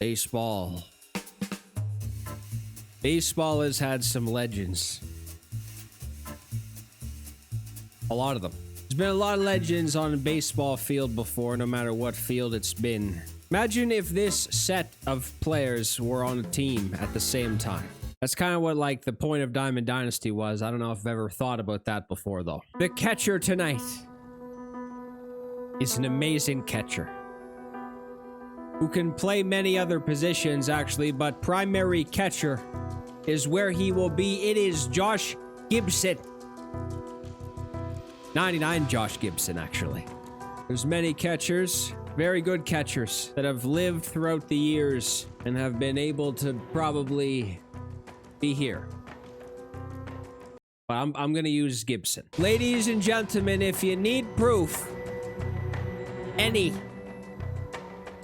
Baseball. Baseball has had some legends. A lot of them. There's been a lot of legends on a baseball field before, no matter what field it's been. Imagine if this set of players were on a team at the same time. That's kind of what, like, the point of Diamond Dynasty was. I don't know if I've ever thought about that before, though. The catcher tonight is an amazing catcher who can play many other positions, actually, but primary catcher is where he will be. It is Josh Gibson. 99 Josh Gibson, actually. There's many catchers, very good catchers, that have lived throughout the years and have been able to probably be here. But I'm gonna use Gibson. Ladies and gentlemen, if you need proof,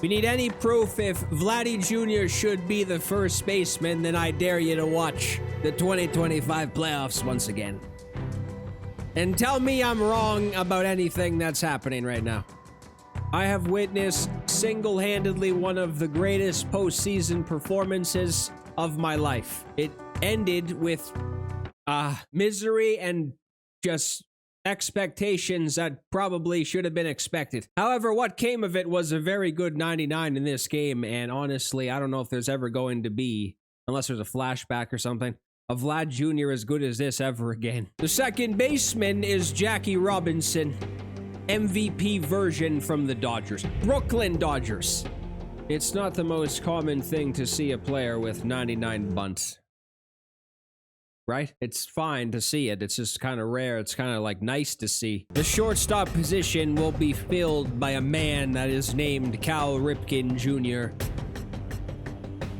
we need any proof if Vladdy Jr. should be the first baseman, then I dare you to watch the 2025 playoffs once again. And tell me I'm wrong about anything that's happening right now. I have witnessed single-handedly one of the greatest postseason performances of my life. It ended with misery and just expectations that probably should have been expected. However, what came of it was a very good 99 in this game, and honestly, I don't know if there's ever going to be, unless there's a flashback or something, a Vlad Jr. as good as this ever again. The second baseman is Jackie Robinson, MVP version from the Dodgers. Brooklyn Dodgers. It's not the most common thing to see a player with 99 bunts. Right? It's fine to see it. It's just kind of rare. It's kind of like nice to see. The shortstop position will be filled by a man that is named Cal Ripken Jr.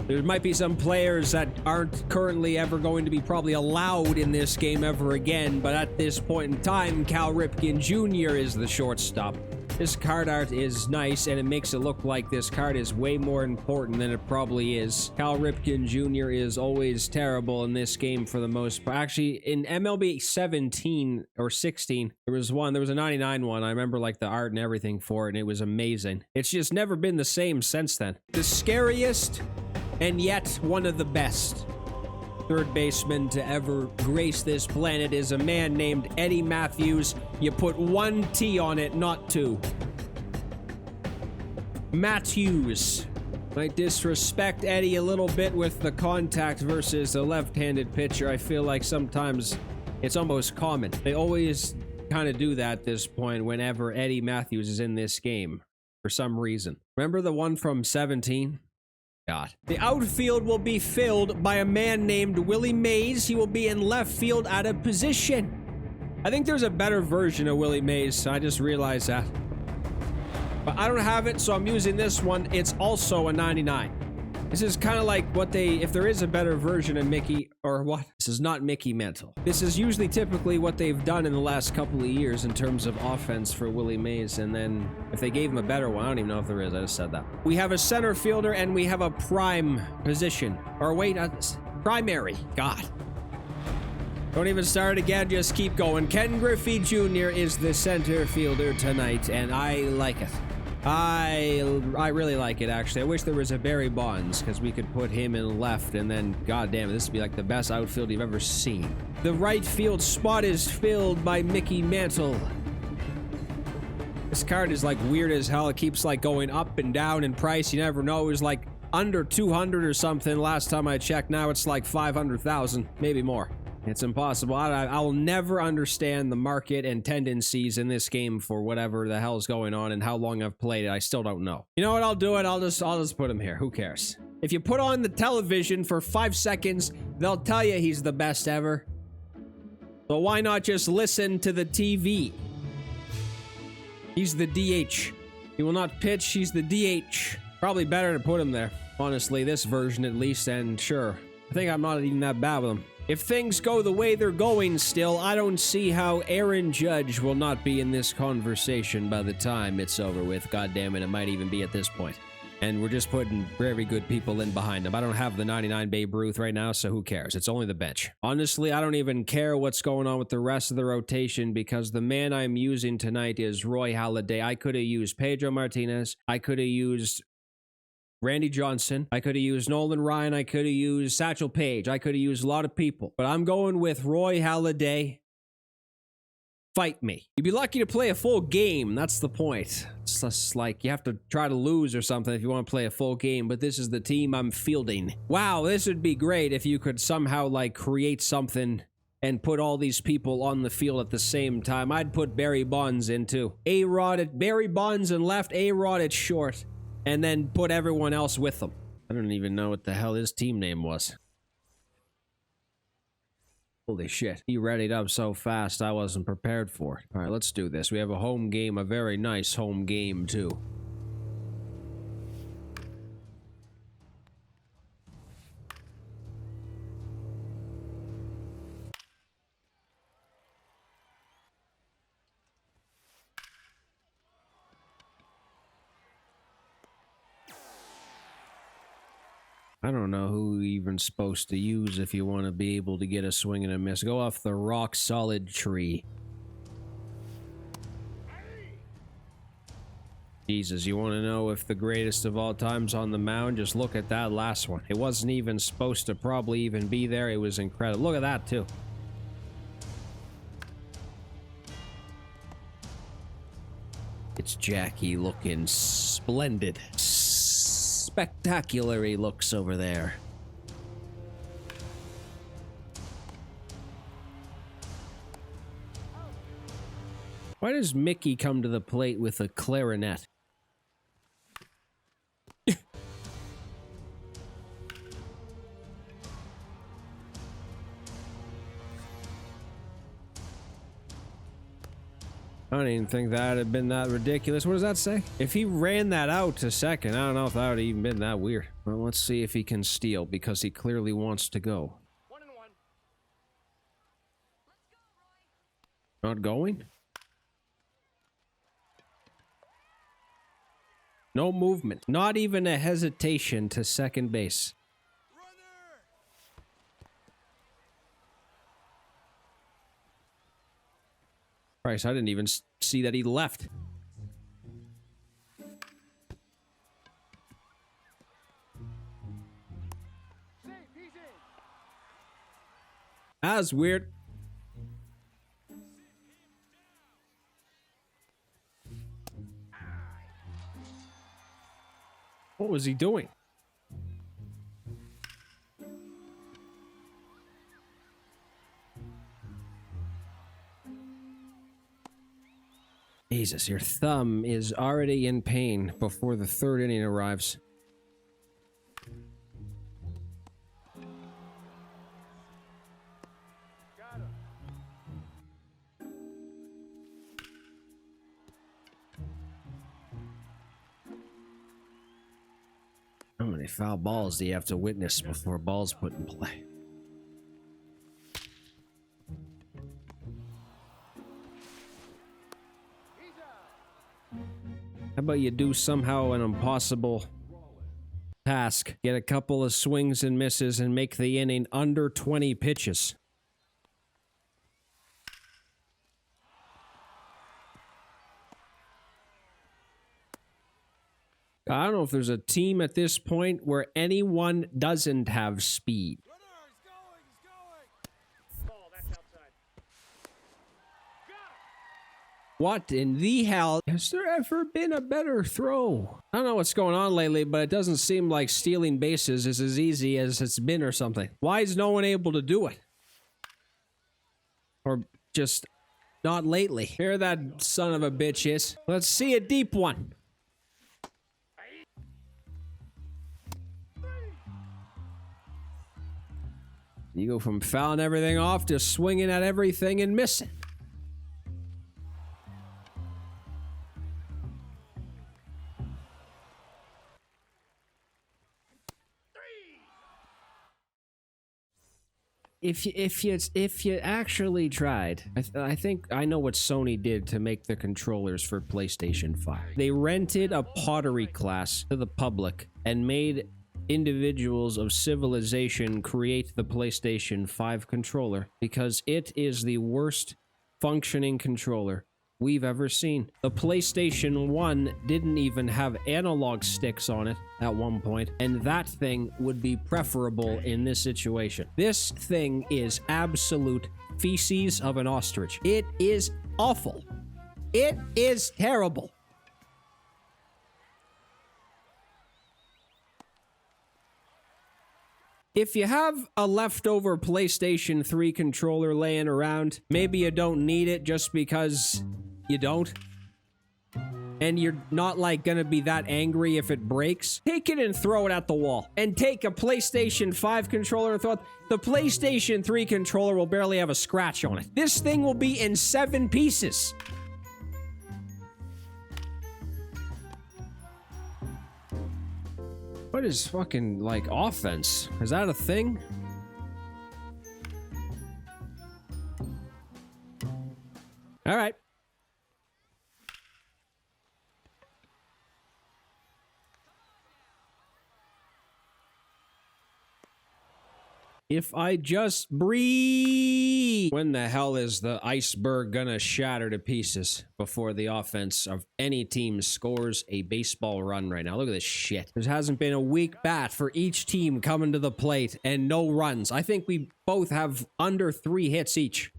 There might be some players that aren't currently ever going to be probably allowed in this game ever again, but at this point in time, Cal Ripken Jr. is the shortstop. This card art is nice, and it makes it look like this card is way more important than it probably is. Cal Ripken Jr. is always terrible in this game for the most part. Actually, in MLB 17 or 16, there was a 99 one. I remember like the art and everything for it, and it was amazing. It's just never been the same since then. The scariest, and yet one of the best third baseman to ever grace this planet is a man named Eddie Matthews. You put one T on it, not two. Matthews. Might disrespect Eddie a little bit with the contact versus a left-handed pitcher. I feel like sometimes it's almost common. They always kind of do that at this point whenever Eddie Matthews is in this game for some reason. Remember the one from 17? God. The outfield will be filled by a man named Willie Mays. He will be in left field out of position. I think there's a better version of Willie Mays. I just realized that. But I don't have it, so I'm using this one. It's also a 99. This is kind of like what if there is a better version of Mickey, or what? This is not Mickey Mantle. This is usually typically what they've done in the last couple of years in terms of offense for Willie Mays, and then if they gave him a better one, I don't even know if there is, I just said that. We have a center fielder and we have a prime position. Or wait, primary, God. Don't even start again, just keep going. Ken Griffey Jr. is the center fielder tonight, and I like it. I really like it, actually. I wish there was a Barry Bonds, because we could put him in left, and then, goddamn, this would be like the best outfield you've ever seen. The right field spot is filled by Mickey Mantle. This card is like weird as hell. It keeps like going up and down in price. You never know. It was like under 200 or something last time I checked. Now it's like 500,000, maybe more. It's impossible. I'll never understand the market and tendencies in this game for whatever the hell's going on and how long I've played it. I still don't know. You know what? I'll do it. I'll just put him here. Who cares? If you put on the television for 5 seconds, they'll tell you he's the best ever. So why not just listen to the TV? He's the DH. He will not pitch. He's the DH. Probably better to put him there. Honestly, this version at least, and sure. I think I'm not even that bad with him. If things go the way they're going still, I don't see how Aaron Judge will not be in this conversation by the time it's over with. God damn it, it might even be at this point. And we're just putting very good people in behind him. I don't have the 99 Babe Ruth right now, so who cares? It's only the bench. Honestly, I don't even care what's going on with the rest of the rotation because the man I'm using tonight is Roy Halladay. I could have used Pedro Martinez. I could have used Randy Johnson. I could have used Nolan Ryan. I could have used Satchel Paige. I could have used a lot of people. But I'm going with Roy Halladay. Fight me. You'd be lucky to play a full game. That's the point. It's just like you have to try to lose or something if you want to play a full game. But this is the team I'm fielding. Wow, this would be great if you could somehow like create something and put all these people on the field at the same time. I'd put Barry Bonds in too. A-Rod at Barry Bonds and left, A-Rod at short, and then put everyone else with them. I don't even know what the hell his team name was. Holy shit. He readied up so fast I wasn't prepared for it. All right, let's do this. We have a home game, a very nice home game too. I don't know who even supposed to use if you want to be able to get a swing and a miss. Go off the rock solid tree. Jesus, you want to know if the greatest of all time's on the mound? Just look at that last one. It wasn't even supposed to probably even be there. It was incredible. Look at that too. It's Jackie looking splendid. Spectacular he looks over there. Why does Mickey come to the plate with a clarinet? I don't even think that had been that ridiculous. What does that say? If he ran that out to second, I don't know if that would have even been that weird. Well, let's see if he can steal, because he clearly wants to go. 1-1. Not going? No movement. Not even a hesitation to second base. Christ, I didn't even see that he left. That's weird. What was he doing? Jesus, your thumb is already in pain before the third inning arrives. How many foul balls do you have to witness before balls put in play? How about you do somehow an impossible task? Get a couple of swings and misses and make the inning under 20 pitches. I don't know if there's a team at this point where anyone doesn't have speed. What in the hell? Has there ever been a better throw? I don't know what's going on lately, but it doesn't seem like stealing bases is as easy as it's been or something. Why is no one able to do it? Or just not lately. Here that son of a bitch is. Let's see a deep one. You go from fouling everything off to swinging at everything and missing. If you actually tried, I think I know what Sony did to make the controllers for PlayStation 5. They rented a pottery class to the public and made individuals of civilization create the PlayStation 5 controller because it is the worst functioning controller we've ever seen. The PlayStation 1 didn't even have analog sticks on it at one point, and that thing would be preferable in this situation. This thing is absolute feces of an ostrich. It is awful. It is terrible. If you have a leftover PlayStation 3 controller laying around, maybe you don't need it just because you don't, and you're not like gonna be that angry if it breaks, take it and throw it at the wall. And take a PlayStation 5 controller and throw it. The PlayStation 3 controller will barely have a scratch on it. This thing will be in 7 pieces. What is fucking, like, offense? Is that a thing? All right. If I just breathe. When the hell is the iceberg gonna shatter to pieces before the offense of any team scores a baseball run right now? Look at this shit. There hasn't been a weak bat for each team coming to the plate and no runs. I think we both have under 3 hits each.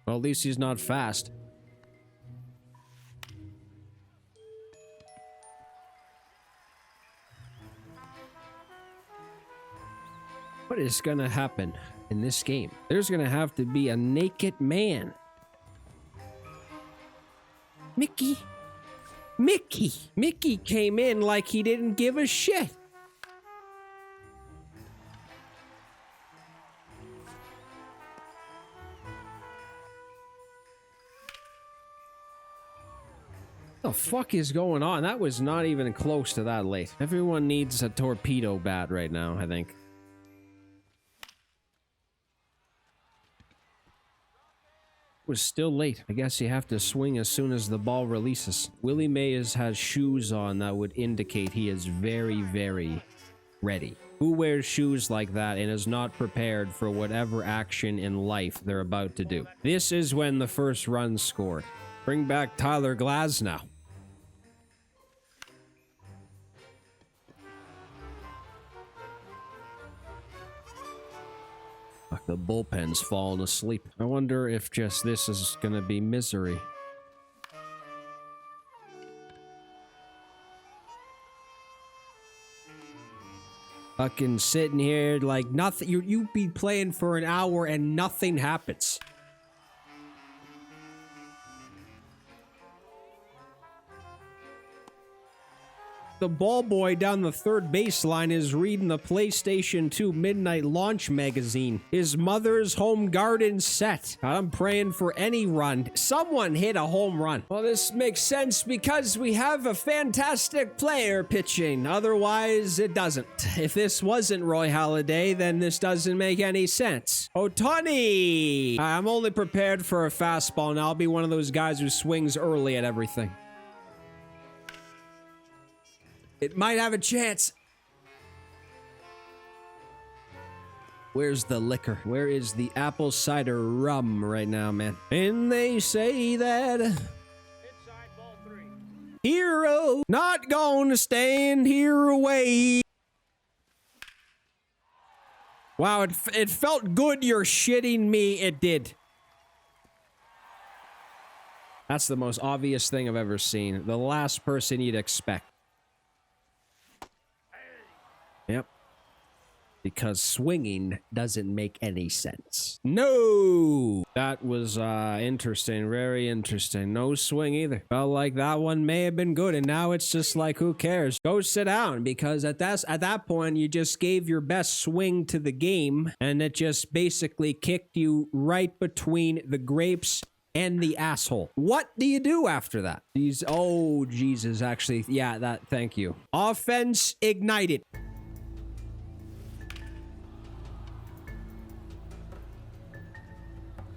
Well, at least he's not fast. What is gonna happen in this game? There's gonna have to be a naked man. Mickey came in like he didn't give a shit. The fuck is going on? That was not even close to that late. Everyone needs a torpedo bat right now, I think. Was still late. I guess you have to swing as soon as the ball releases. Willie Mays has shoes on that would indicate he is very, very ready. Who wears shoes like that and is not prepared for whatever action in life they're about to do? This is when the first run scored. Bring back Tyler Glasnow. The bullpen's fallen asleep. I wonder if just this is gonna be misery. Fucking sitting here like nothing. You be playing for an hour and nothing happens. The ball boy down the third baseline is reading the PlayStation 2 Midnight Launch magazine. His mother's home garden set. I'm praying for any run. Someone hit a home run. Well, this makes sense because we have a fantastic player pitching. Otherwise, it doesn't. If this wasn't Roy Halladay, then this doesn't make any sense. Ohtani! I'm only prepared for a fastball, and I'll be one of those guys who swings early at everything. It might have a chance. Where's the liquor? Where is the apple cider rum right now, man? And they say that inside ball 3. Hero not gonna stand here away. Wow, it felt good. You're shitting me. It did. That's the most obvious thing I've ever seen. The last person you'd expect. Yep. Because swinging doesn't make any sense. No! That was interesting. Very interesting. No swing either. Felt like that one may have been good, and now it's just like, who cares? Go sit down, because at that point, you just gave your best swing to the game, and it just basically kicked you right between the grapes and the asshole. What do you do after that? Oh, Jesus, actually, yeah, thank you. Offense ignited.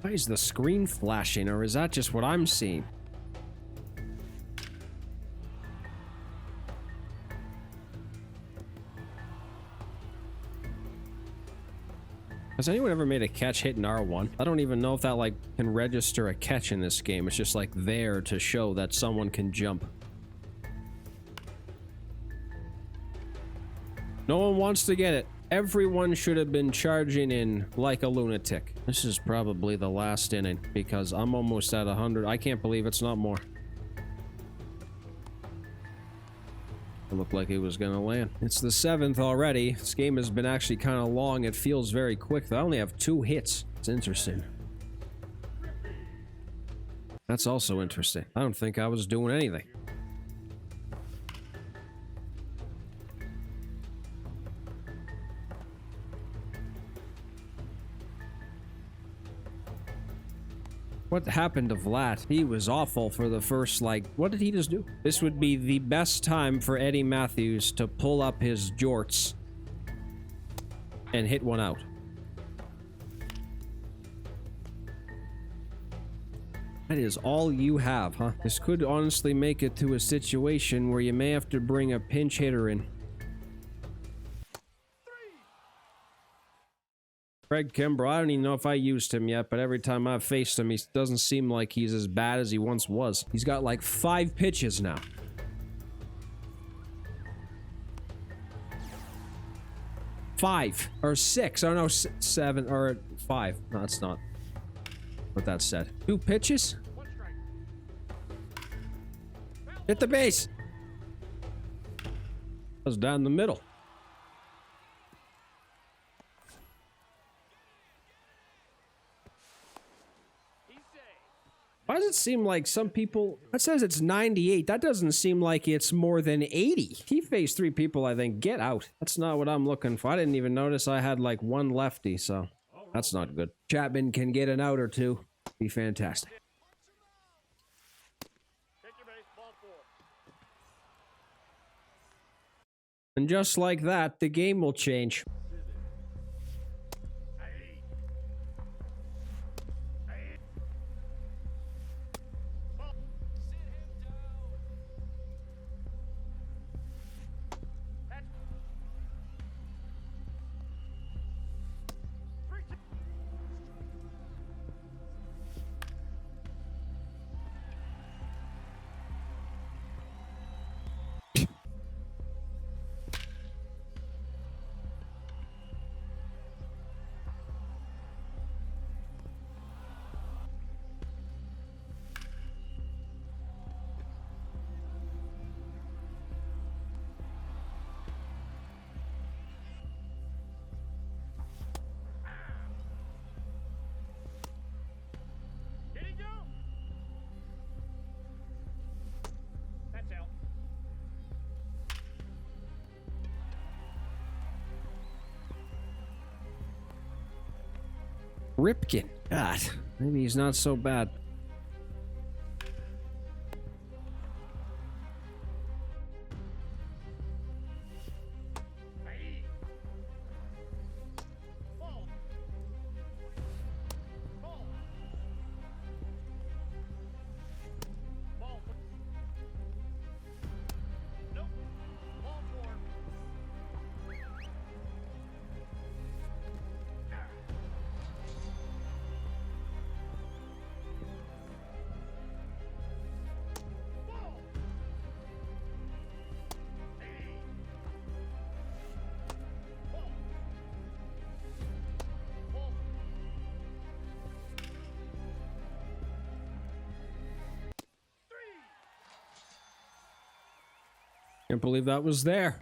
Why is the screen flashing, or is that just what I'm seeing? Has anyone ever made a catch hitting R1? I don't even know if that like can register a catch in this game. It's just like there to show that someone can jump. No one wants to get it. Everyone should have been charging in like a lunatic. This is probably the last inning because I'm almost at 100. I can't believe it's not more. It looked like it was gonna land. It's the 7th already. This game has been actually kind of long. It feels very quick. I only have 2 hits. It's interesting. That's also interesting. I don't think I was doing anything. What happened to Vlad? He was awful for the first, like, what did he just do? This would be the best time for Eddie Matthews to pull up his jorts and hit one out. That is all you have, huh? This could honestly make it to a situation where you may have to bring a pinch hitter in. Craig Kimbrough, I don't even know if I used him yet, but every time I've faced him, he doesn't seem like he's as bad as he once was. He's got like 5 pitches now. Five or 6. Oh no, 7 or 5. No, that's not what that said. 2 pitches? Hit the base. That was down the middle. Why does it seem like some people... That says it's 98. That doesn't seem like it's more than 80. He faced 3 people, I think. Get out. That's not what I'm looking for. I didn't even notice I had like 1 lefty, so that's not good. Chapman can get an out or 2. Be fantastic. And just like that, the game will change. Ripken. God, maybe he's not so bad. Can't believe that was there.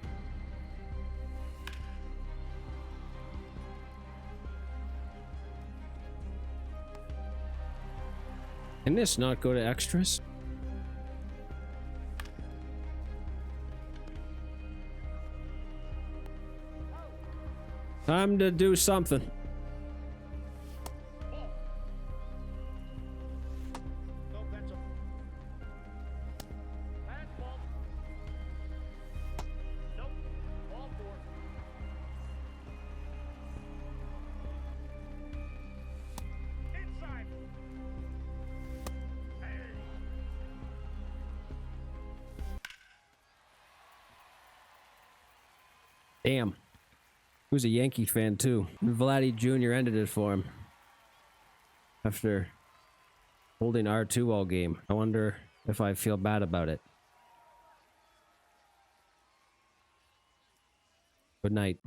Can this not go to extras? Time to do something. Damn. He was a Yankee fan too. Vladdy Jr. ended it for him after holding R2 all game. I wonder if I feel bad about it. Good night.